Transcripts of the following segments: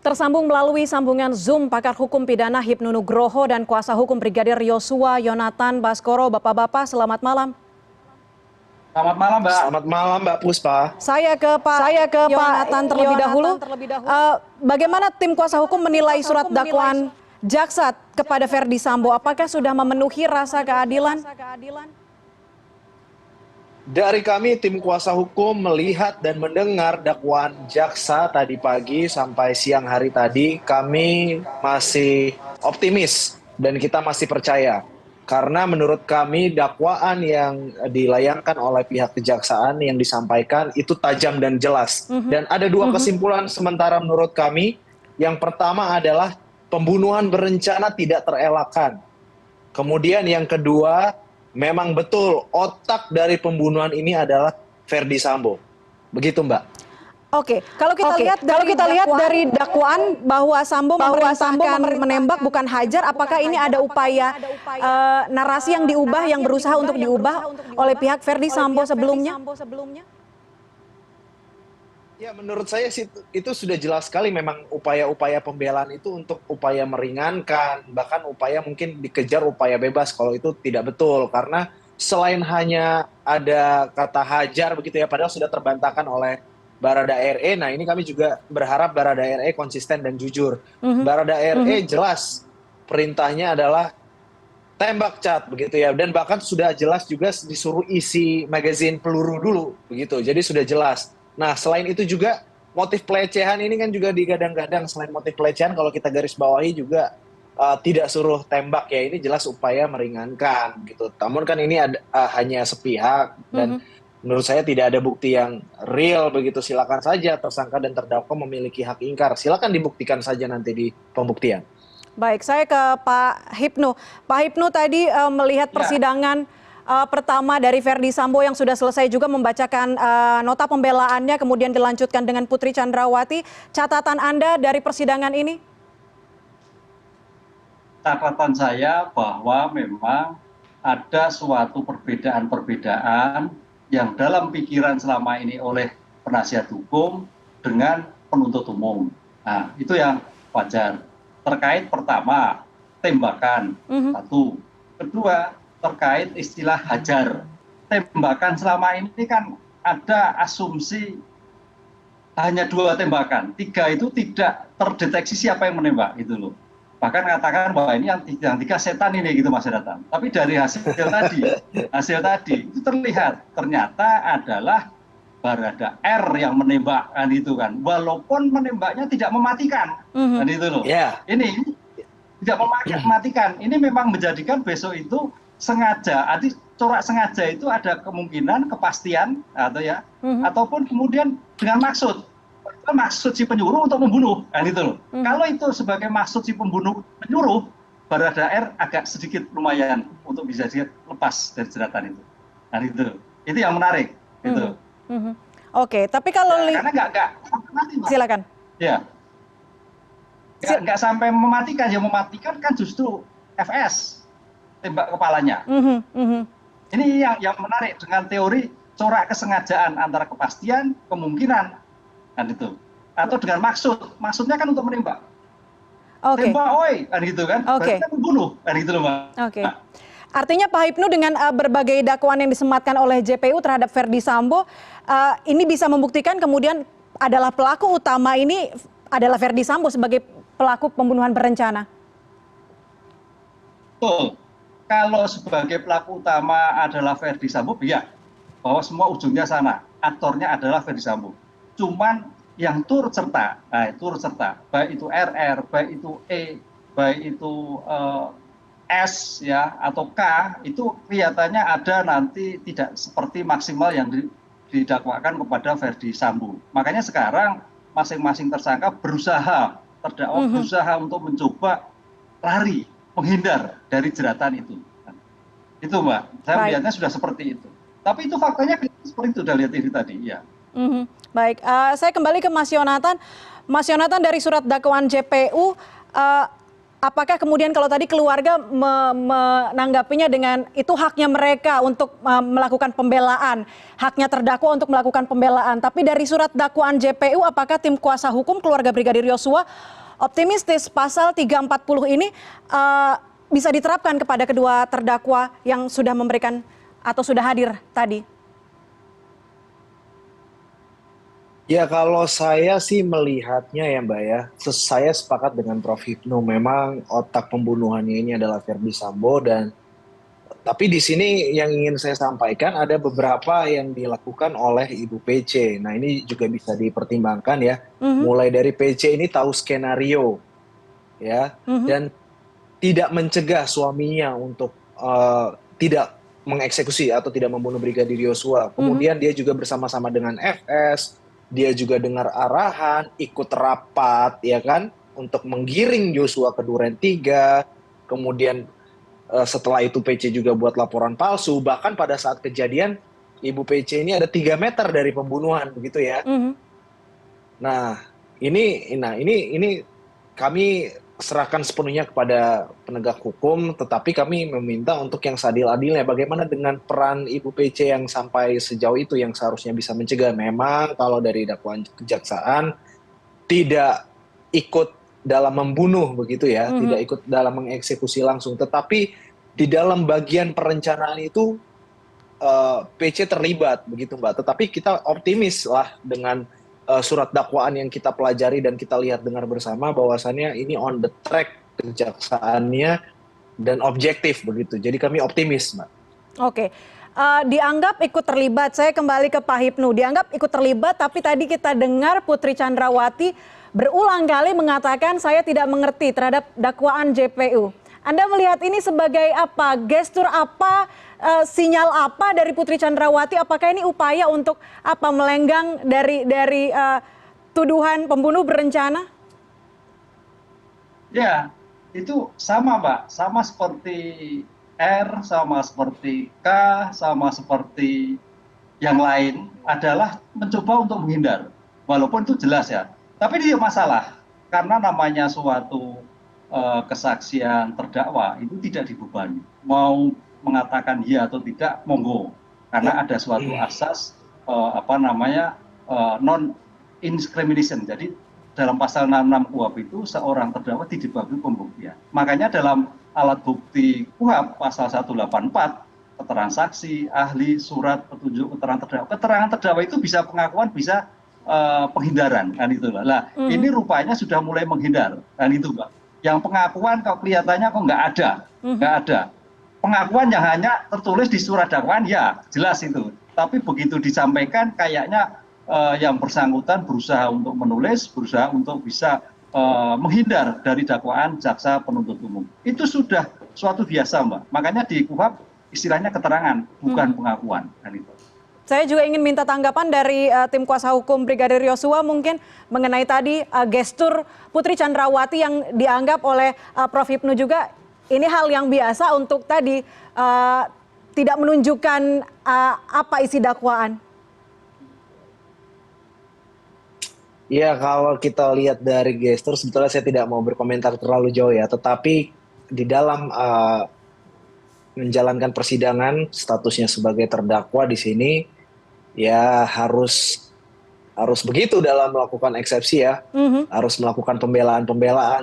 Tersambung melalui sambungan Zoom pakar hukum pidana Hipnu Nugroho dan kuasa hukum Brigadir Yosua Yonatan Baskoro. Bapak-bapak, selamat malam. Selamat malam, Mbak. Selamat malam, Mbak Puspa. Saya ke Pak Yonatan terlebih dahulu. Bagaimana tim kuasa hukum menilai surat dakwaan jaksa kepada Ferdy Sambo? Apakah sudah memenuhi rasa keadilan? Dari kami tim kuasa hukum melihat dan mendengar dakwaan jaksa tadi pagi sampai siang hari tadi, kami masih optimis dan kita masih percaya. Karena menurut kami dakwaan yang dilayangkan oleh pihak kejaksaan yang disampaikan itu tajam dan jelas. Dan ada dua kesimpulan sementara menurut kami. Yang pertama adalah pembunuhan berencana tidak terelakkan. Kemudian yang kedua, memang betul otak dari pembunuhan ini adalah Ferdy Sambo. Begitu, Mbak. Oke, kalau kita lihat dari dakwaan bahwa Sambo memerintahkan menembak bukan hajar, apakah ini ada upaya narasi yang diubah, yang berusaha untuk diubah oleh pihak Ferdy Sambo sebelumnya? Ya, menurut saya sih itu sudah jelas sekali memang upaya-upaya pembelaan itu untuk upaya meringankan, bahkan upaya mungkin dikejar upaya bebas kalau itu tidak betul. Karena selain hanya ada kata hajar begitu ya, padahal sudah terbantahkan oleh Barada RE. Nah, ini kami juga berharap Barada RE konsisten dan jujur. Barada RE jelas perintahnya adalah tembak cat begitu ya, dan bahkan sudah jelas juga disuruh isi magazin peluru dulu begitu. Jadi sudah jelas. Nah, selain itu juga motif pelecehan ini kan juga digadang-gadang. Selain motif pelecehan, kalau kita garis bawahi juga tidak suruh tembak ya, ini jelas upaya meringankan gitu. Namun kan ini hanya sepihak dan menurut saya tidak ada bukti yang real begitu. Silakan saja tersangka dan terdakwa memiliki hak ingkar. Silakan dibuktikan saja nanti di pembuktian. Baik, saya ke Pak Hipnu. Pak Hipnu tadi melihat persidangan pertama dari Ferdy Sambo yang sudah selesai juga membacakan nota pembelaannya, kemudian dilanjutkan dengan Putri Chandrawati. Catatan Anda dari persidangan ini? Catatan saya bahwa memang ada suatu perbedaan-perbedaan yang dalam pikiran selama ini oleh penasihat hukum dengan penuntut umum. Nah, itu yang wajar. Terkait pertama, tembakan, satu. Kedua, terkait istilah hajar. Tembakan selama ini kan ada asumsi hanya 2 tembakan. 3 itu tidak terdeteksi siapa yang menembak gitu loh. Bahkan katakan bahwa ini yang 3 setan ini gitu Mas Datang. Tapi dari hasil tadi itu terlihat ternyata adalah Barada R yang menembakkan itu kan. Walaupun menembaknya tidak mematikan. Kan itu loh. Ini tidak mematikan. Ini memang menjadikan besok itu sengaja, arti corak sengaja itu ada kemungkinan kepastian atau ya, ataupun kemudian dengan maksud si penyuruh untuk membunuh, kan itu loh. Kalau itu sebagai maksud si pembunuh penyuruh, Barada R agak sedikit lumayan untuk bisa lepas dari jeratan itu. Nah itu yang menarik. Gitu. Oke, tapi kalau karena nggak silakan. Ya, nggak sampai mematikan, yang mematikan kan justru FS. Tembak kepalanya. Ini yang menarik dengan teori corak kesengajaan antara kepastian, kemungkinan, kan itu. Atau dengan maksudnya kan untuk menembak. Tembak, oi, kan gitu kan. Berarti kan membunuh, kan gitu loh, Mbak. Nah. Artinya Pak Hipnu dengan berbagai dakwaan yang disematkan oleh JPU terhadap Ferdy Sambo, ini bisa membuktikan kemudian adalah pelaku utama ini adalah Ferdy Sambo sebagai pelaku pembunuhan berencana. Betul. Kalau sebagai pelaku utama adalah Ferdy Sambo, ya, bahwa semua ujungnya sana. Aktornya adalah Ferdy Sambo. Cuman yang turut serta, baik itu RR, baik itu E, baik itu S ya atau K, itu kelihatannya ada nanti tidak seperti maksimal yang didakwakan kepada Ferdy Sambo. Makanya sekarang masing-masing tersangka terdakwa berusaha untuk mencoba lari, menghindar dari jeratan itu. Itu Mbak, saya melihatnya sudah seperti itu. Tapi itu faktanya seperti itu, udah lihat ini tadi. Ya. Baik, saya kembali ke Mas Yonatan. Mas Yonatan, dari surat dakwaan JPU, apakah kemudian kalau tadi keluarga menanggapinya dengan itu haknya mereka untuk melakukan pembelaan, haknya terdakwa untuk melakukan pembelaan. Tapi dari surat dakwaan JPU, apakah tim kuasa hukum keluarga Brigadir Yosua optimistis pasal 340 ini bisa diterapkan kepada kedua terdakwa yang sudah memberikan atau sudah hadir tadi? Ya kalau saya sih melihatnya ya Mbak ya, saya sepakat dengan Prof. Hipnu. Memang otak pembunuhannya ini adalah Verdi Sambo dan tapi di sini yang ingin saya sampaikan ada beberapa yang dilakukan oleh Ibu PC. Nah ini juga bisa dipertimbangkan ya. Mulai dari PC ini tahu skenario ya dan tidak mencegah suaminya untuk tidak mengeksekusi atau tidak membunuh Brigadir Yosua. Kemudian dia juga bersama-sama dengan FS, dia juga dengar arahan, ikut rapat ya kan untuk menggiring Yosua ke Duren 3. Kemudian setelah itu PC juga buat laporan palsu. Bahkan pada saat kejadian Ibu PC ini ada 3 meter dari pembunuhan begitu ya. Nah, ini kami serahkan sepenuhnya kepada penegak hukum, tetapi kami meminta untuk yang seadil-adilnya. Bagaimana dengan peran Ibu PC yang sampai sejauh itu yang seharusnya bisa mencegah? Memang kalau dari dakwaan kejaksaan tidak ikut dalam membunuh begitu ya, tidak ikut dalam mengeksekusi langsung, tetapi di dalam bagian perencanaan itu PC terlibat begitu Mbak. Tetapi kita optimis lah dengan surat dakwaan yang kita pelajari dan kita lihat dengar bersama bahwasannya ini on the track kejaksaannya dan objektif begitu. Jadi kami optimis, Mbak. Oke. Dianggap ikut terlibat, saya kembali ke Pak Hipnu, dianggap ikut terlibat tapi tadi kita dengar Putri Chandrawati berulang kali mengatakan saya tidak mengerti terhadap dakwaan JPU. Anda melihat ini sebagai apa? Gestur apa? Sinyal apa dari Putri Chandrawati? Apakah ini upaya untuk apa melenggang dari tuduhan pembunuh berencana? Ya, itu sama Mbak, sama seperti R, sama seperti K, sama seperti yang lain adalah mencoba untuk menghindar. Walaupun itu jelas ya. Tapi dia masalah karena namanya suatu kesaksian terdakwa itu tidak dibebani. Mau mengatakan ya atau tidak, monggo. Karena ada suatu asas non incrimination. Jadi dalam pasal 66 KUHP itu seorang terdakwa tidak dibagi pembuktian. Makanya dalam alat bukti KUHP pasal 184, keterangan saksi, ahli, surat, petunjuk, keterangan terdakwa. Keterangan terdakwa itu bisa pengakuan, bisa penghindaran, kan itu Mbak. Nah, ini rupanya sudah mulai menghindar, kan itu Mbak. Yang pengakuan kok kelihatannya kok nggak ada. Pengakuan yang hanya tertulis di surat dakwaan ya jelas itu. Tapi begitu disampaikan kayaknya yang bersangkutan berusaha untuk menulis, berusaha untuk bisa menghindar dari dakwaan jaksa penuntut umum. Itu sudah suatu biasa Mbak. Makanya di KUHP istilahnya keterangan, bukan pengakuan, kan itu. Saya juga ingin minta tanggapan dari tim kuasa hukum Brigadir Yosua mungkin mengenai tadi gestur Putri Chandrawati yang dianggap oleh Prof. Hipnu juga ini hal yang biasa untuk tadi tidak menunjukkan apa isi dakwaan. Ya kalau kita lihat dari gestur sebetulnya saya tidak mau berkomentar terlalu jauh ya. Tetapi di dalam menjalankan persidangan statusnya sebagai terdakwa di sini ya harus begitu dalam melakukan eksepsi ya, harus melakukan pembelaan,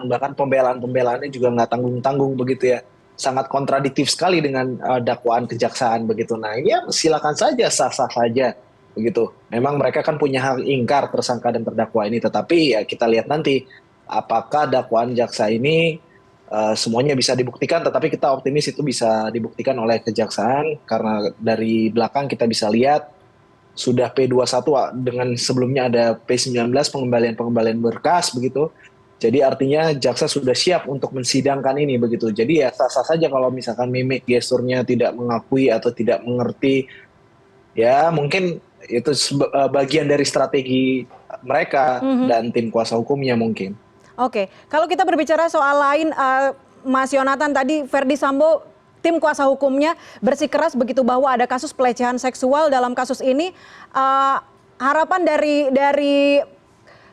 bahkan pembelaannya juga nggak tanggung-tanggung begitu ya, sangat kontradiktif sekali dengan dakwaan kejaksaan begitu. Nah ini ya silakan saja, sah-sah saja begitu. Memang mereka kan punya hak ingkar tersangka dan terdakwa ini, tetapi ya kita lihat nanti apakah dakwaan jaksa ini semuanya bisa dibuktikan, tetapi kita optimis itu bisa dibuktikan oleh kejaksaan karena dari belakang kita bisa lihat sudah P21 dengan sebelumnya ada P19 pengembalian berkas begitu. Jadi artinya jaksa sudah siap untuk mensidangkan ini begitu. Jadi ya sah-sah saja kalau misalkan mimik gesturnya tidak mengakui atau tidak mengerti. Ya mungkin itu bagian dari strategi mereka dan tim kuasa hukumnya mungkin. Oke, kalau kita berbicara soal lain, Mas Yonatan tadi Verdi Sambo tim kuasa hukumnya bersikeras begitu bahwa ada kasus pelecehan seksual dalam kasus ini. Harapan dari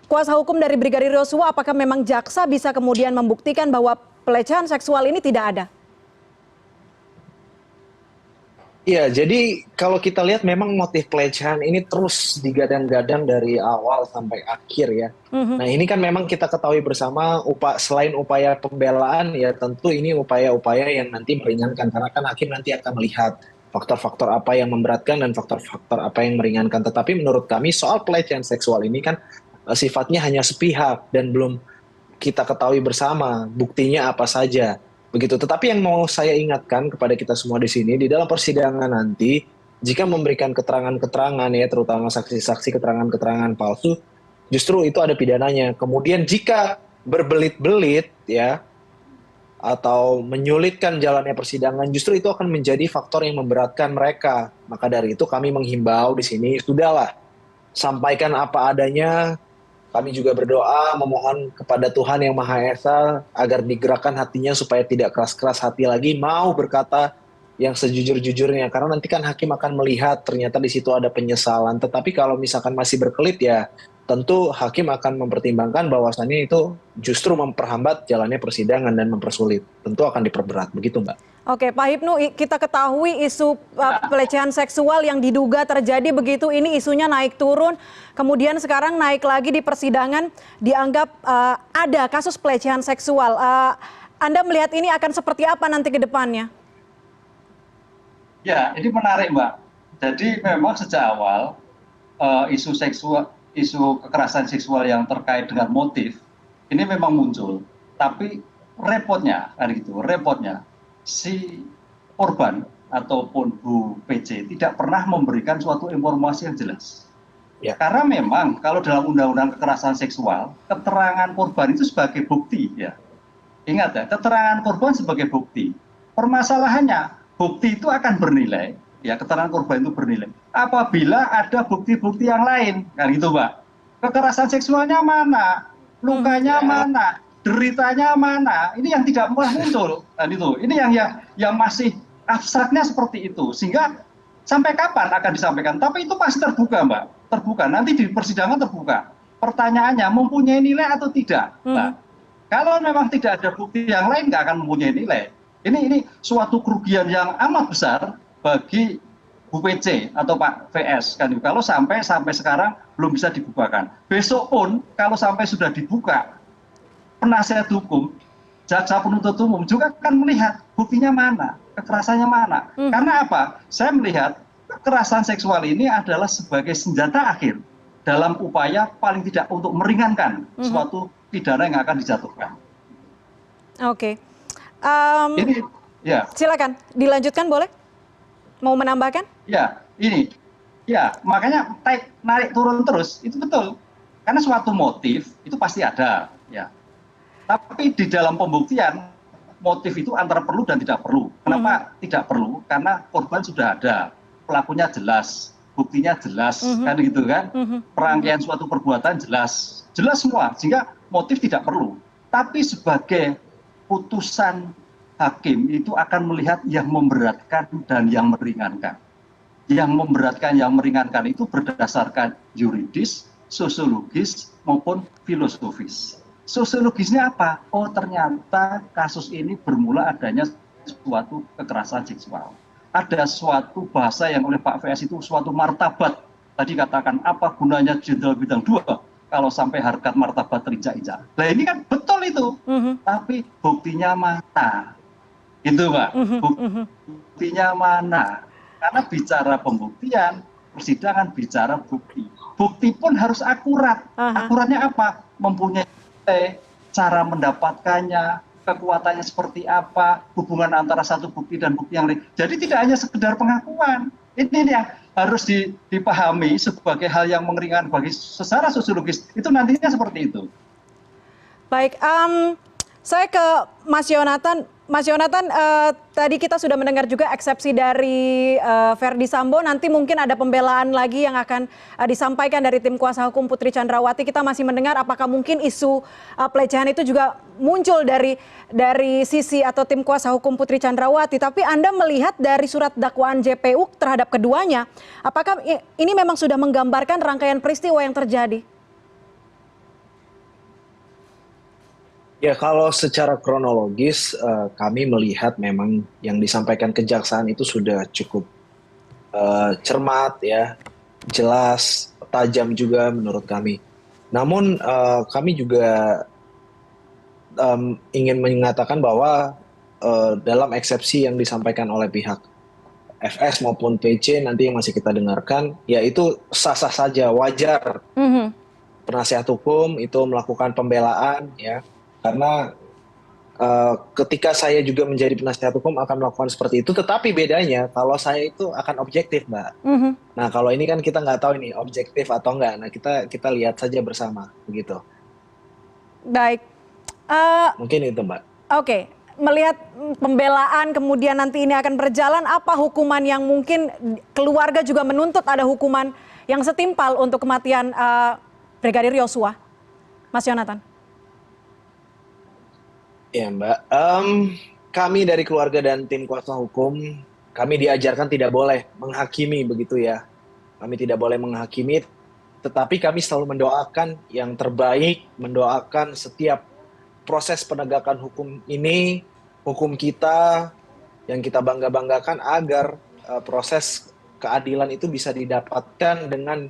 kuasa hukum dari Brigadir Yosua, apakah memang jaksa bisa kemudian membuktikan bahwa pelecehan seksual ini tidak ada? Iya, jadi kalau kita lihat memang motif pelecehan ini terus digadang-gadang dari awal sampai akhir ya. Nah ini kan memang kita ketahui bersama selain upaya pembelaan ya tentu ini upaya-upaya yang nanti meringankan karena kan hakim nanti akan melihat faktor-faktor apa yang memberatkan dan faktor-faktor apa yang meringankan. Tetapi menurut kami soal pelecehan seksual ini kan sifatnya hanya sepihak dan belum kita ketahui bersama buktinya apa saja. Begitu. Tetapi yang mau saya ingatkan kepada kita semua di sini, di dalam persidangan nanti, jika memberikan keterangan-keterangan ya, terutama saksi-saksi keterangan-keterangan palsu, justru itu ada pidananya. Kemudian jika berbelit-belit ya, atau menyulitkan jalannya persidangan, justru itu akan menjadi faktor yang memberatkan mereka. Maka dari itu kami menghimbau di sini, sudahlah, sampaikan apa adanya. Kami juga berdoa memohon kepada Tuhan Yang Maha Esa agar digerakkan hatinya supaya tidak keras-keras hati lagi, mau berkata yang sejujur-jujurnya. Karena nanti kan hakim akan melihat ternyata di situ ada penyesalan. Tetapi kalau misalkan masih berkelit ya tentu hakim akan mempertimbangkan bahwasannya itu justru memperhambat jalannya persidangan dan mempersulit. Tentu akan diperberat. Begitu Mbak. Oke, Pak Hipnu, kita ketahui isu pelecehan seksual yang diduga terjadi begitu, ini isunya naik turun, kemudian sekarang naik lagi di persidangan, dianggap ada kasus pelecehan seksual. Anda melihat ini akan seperti apa nanti ke depannya? Ya, ini menarik Mbak. Jadi memang sejak awal isu kekerasan seksual yang terkait dengan motif ini memang muncul. Tapi repotnya, si korban ataupun Bu PC tidak pernah memberikan suatu informasi yang jelas. Ya. Karena memang kalau dalam undang-undang kekerasan seksual, keterangan korban itu sebagai bukti ya. Ingat ya, keterangan korban sebagai bukti. Permasalahannya, bukti itu akan bernilai, ya keterangan korban itu bernilai apabila ada bukti-bukti yang lain, kan gitu Mbak. Kekerasan seksualnya mana? Lukanya mana? Deritanya mana? Ini yang tidak pernah muncul, dan itu. Ini yang masih abstraknya seperti itu, sehingga sampai kapan akan disampaikan? Tapi itu pasti terbuka, Mbak, terbuka. Nanti di persidangan terbuka. Pertanyaannya mempunyai nilai atau tidak? Nah, kalau memang tidak ada bukti yang lain, nggak akan mempunyai nilai. Ini suatu kerugian yang amat besar bagi Bu PC atau Pak VS, kan? Kalau sampai sekarang belum bisa dibukakan. Besok pun kalau sampai sudah dibuka, penasihat hukum, jaksa penuntut umum juga akan melihat buktinya mana, kekerasannya mana. Karena apa? Saya melihat kekerasan seksual ini adalah sebagai senjata akhir dalam upaya paling tidak untuk meringankan suatu pidana yang akan dijatuhkan. Oke. Ini, ya. Silakan, dilanjutkan boleh? Mau menambahkan? Ya, ini. Ya, makanya naik turun terus, itu betul. Karena suatu motif itu pasti ada, ya. Tapi di dalam pembuktian, motif itu antara perlu dan tidak perlu. Kenapa tidak perlu? Karena korban sudah ada, pelakunya jelas, buktinya jelas, kan gitu kan? Perangkaian suatu perbuatan jelas semua, sehingga motif tidak perlu. Tapi sebagai putusan hakim itu akan melihat yang memberatkan dan yang meringankan. Yang memberatkan, yang meringankan itu berdasarkan yuridis, sosiologis, maupun filosofis. Sosiologisnya apa? Oh ternyata kasus ini bermula adanya suatu kekerasan seksual. Ada suatu bahasa yang oleh Pak VS itu suatu martabat. Tadi katakan apa gunanya Jenderal Bintang 2 kalau sampai harkat martabat terinjak-injak. Nah ini kan betul itu. Tapi buktinya mana? Itu Mbak. Buktinya mana? Karena bicara pembuktian, persidangan bicara bukti. Bukti pun harus akurat. Akuratnya apa? Mempunyai cara mendapatkannya, kekuatannya seperti apa, hubungan antara satu bukti dan bukti yang lain. Jadi tidak hanya sekedar pengakuan. Ini yang harus dipahami sebagai hal yang mengeringankan bagi secara sosiologis. Itu nantinya seperti itu. Baik, saya ke Mas Yonatan. Mas Yonatan, tadi kita sudah mendengar juga eksepsi dari Verdi Sambo. Nanti mungkin ada pembelaan lagi yang akan disampaikan dari tim kuasa hukum Putri Chandrawati. Kita masih mendengar apakah mungkin isu pelecehan itu juga muncul dari sisi atau tim kuasa hukum Putri Chandrawati. Tapi Anda melihat dari surat dakwaan JPU terhadap keduanya, apakah ini memang sudah menggambarkan rangkaian peristiwa yang terjadi? Ya, kalau secara kronologis kami melihat memang yang disampaikan kejaksaan itu sudah cukup cermat ya, jelas, tajam juga menurut kami. Namun kami juga ingin mengatakan bahwa dalam eksepsi yang disampaikan oleh pihak FS maupun PC nanti yang masih kita dengarkan, ya itu sah-sah saja, wajar Mhm. penasihat hukum itu melakukan pembelaan ya, karena ketika saya juga menjadi penasihat hukum akan melakukan seperti itu, tetapi bedanya kalau saya itu akan objektif, Mbak. Mhm. Nah, kalau ini kan kita nggak tahu ini objektif atau enggak. Nah, kita lihat saja bersama, begitu. Baik. Eh, Mungkin itu, Mbak. Oke, melihat pembelaan kemudian nanti ini akan berjalan, apa hukuman yang mungkin keluarga juga menuntut ada hukuman yang setimpal untuk kematian Brigadir Yosua, Mas Yonatan? Ya, Mbak. Kami dari keluarga dan tim kuasa hukum, kami diajarkan tidak boleh menghakimi begitu ya. Kami tidak boleh menghakimi, tetapi kami selalu mendoakan yang terbaik, mendoakan setiap proses penegakan hukum ini, hukum kita yang kita bangga-banggakan agar proses keadilan itu bisa didapatkan dengan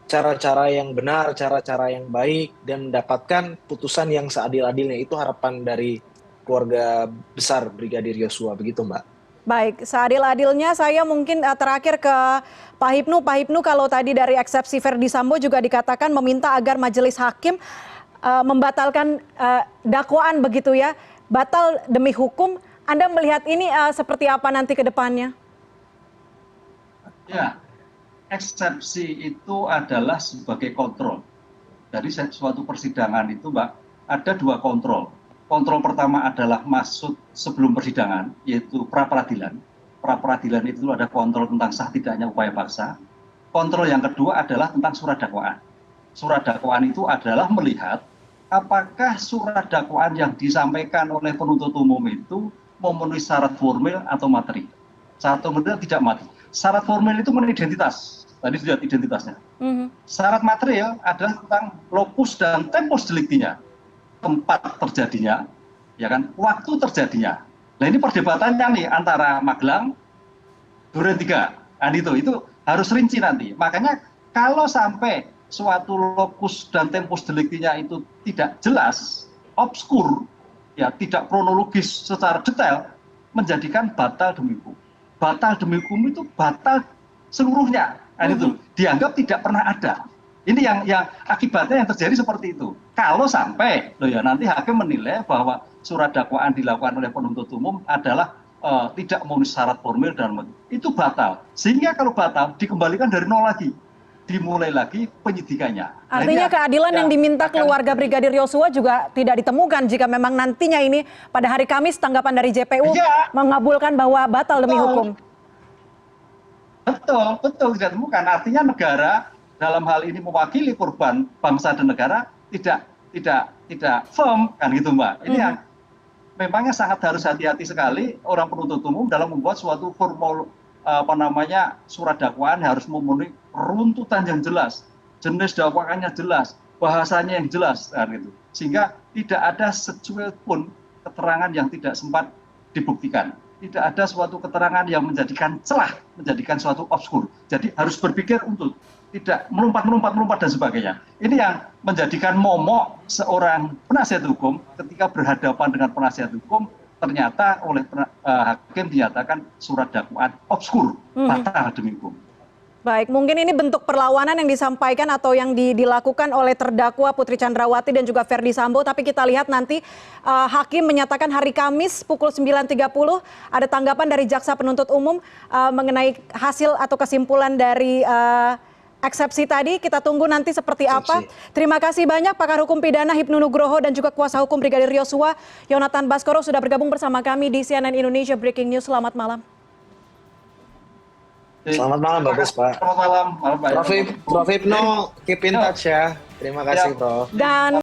cara-cara yang benar, cara-cara yang baik, dan mendapatkan putusan yang seadil-adilnya. Itu harapan dari keluarga besar Brigadir Yosua, begitu Mbak. Baik, seadil-adilnya saya mungkin terakhir ke Pak Hipnu. Pak Hipnu, kalau tadi dari eksepsi Verdi Sambo juga dikatakan meminta agar majelis hakim membatalkan dakwaan begitu ya, batal demi hukum. Anda melihat ini seperti apa nanti ke depannya? Ya, eksepsi itu adalah sebagai kontrol. Dari suatu persidangan itu, Mbak, ada dua kontrol. Kontrol pertama adalah maksud sebelum persidangan, yaitu pra-peradilan. Pra-peradilan itu ada kontrol tentang sah tidaknya upaya paksa. Kontrol yang kedua adalah tentang surat dakwaan. Surat dakwaan itu adalah melihat apakah surat dakwaan yang disampaikan oleh penuntut umum itu memenuhi syarat formil atau materi. Syarat formil tidak materi. Syarat formil itu identitas. Tadi sudah identitasnya. Syarat material adalah tentang lokus dan tempus deliktinya, tempat terjadinya, ya kan, waktu terjadinya. Nah ini perdebatannya nih antara Magelang, Duren 3, kan itu harus rinci nanti. Makanya kalau sampai suatu lokus dan tempus deliktinya itu tidak jelas, obskur, ya tidak kronologis secara detail, menjadikan batal demi hukum. Batal demi hukum itu batal seluruhnya. Nah, itu dianggap tidak pernah ada. Ini yang akibatnya yang terjadi seperti itu. Kalau sampai nanti hakim menilai bahwa surat dakwaan dilakukan oleh penuntut umum adalah tidak memenuhi syarat formil dan itu batal. Sehingga kalau batal dikembalikan dari nol lagi, dimulai lagi penyidikannya. Artinya keadilan yang diminta keluarga Brigadir Yosua juga tidak ditemukan jika memang nantinya ini pada hari Kamis tanggapan dari JPU mengabulkan bahwa batal demi hukum. Betul tidak ditemukan. Artinya negara dalam hal ini mewakili korban bangsa dan negara tidak firm kan gitu Mbak. Ini yang memangnya sangat harus hati-hati sekali orang penuntut umum dalam membuat suatu formal surat dakwaan harus memenuhi runtutan yang jelas, jenis dakwaannya jelas, bahasanya yang jelas kan gitu. Sehingga tidak ada secuil pun keterangan yang tidak sempat dibuktikan. Tidak ada suatu keterangan yang menjadikan celah, menjadikan suatu obskur. Jadi harus berpikir untuk tidak melompat dan sebagainya. Ini yang menjadikan momok seorang penasihat hukum ketika berhadapan dengan penasihat hukum, ternyata oleh hakim dinyatakan surat dakwaan obskur, batal demi hukum. Baik, mungkin ini bentuk perlawanan yang disampaikan atau yang dilakukan oleh terdakwa Putri Chandrawati dan juga Verdi Sambo. Tapi kita lihat nanti hakim menyatakan hari Kamis pukul 9.30 ada tanggapan dari jaksa penuntut umum mengenai hasil atau kesimpulan dari eksepsi tadi. Kita tunggu nanti seperti apa. Terima kasih banyak pakar hukum pidana Hipnu Nugroho dan juga kuasa hukum Brigadir Yosua Yonatan Baskoro sudah bergabung bersama kami di CNN Indonesia Breaking News. Selamat malam. Selamat malam Mbak Puspa. Selamat malam. Prof Hipnu, keep in touch ya. Terima kasih Prof. Dan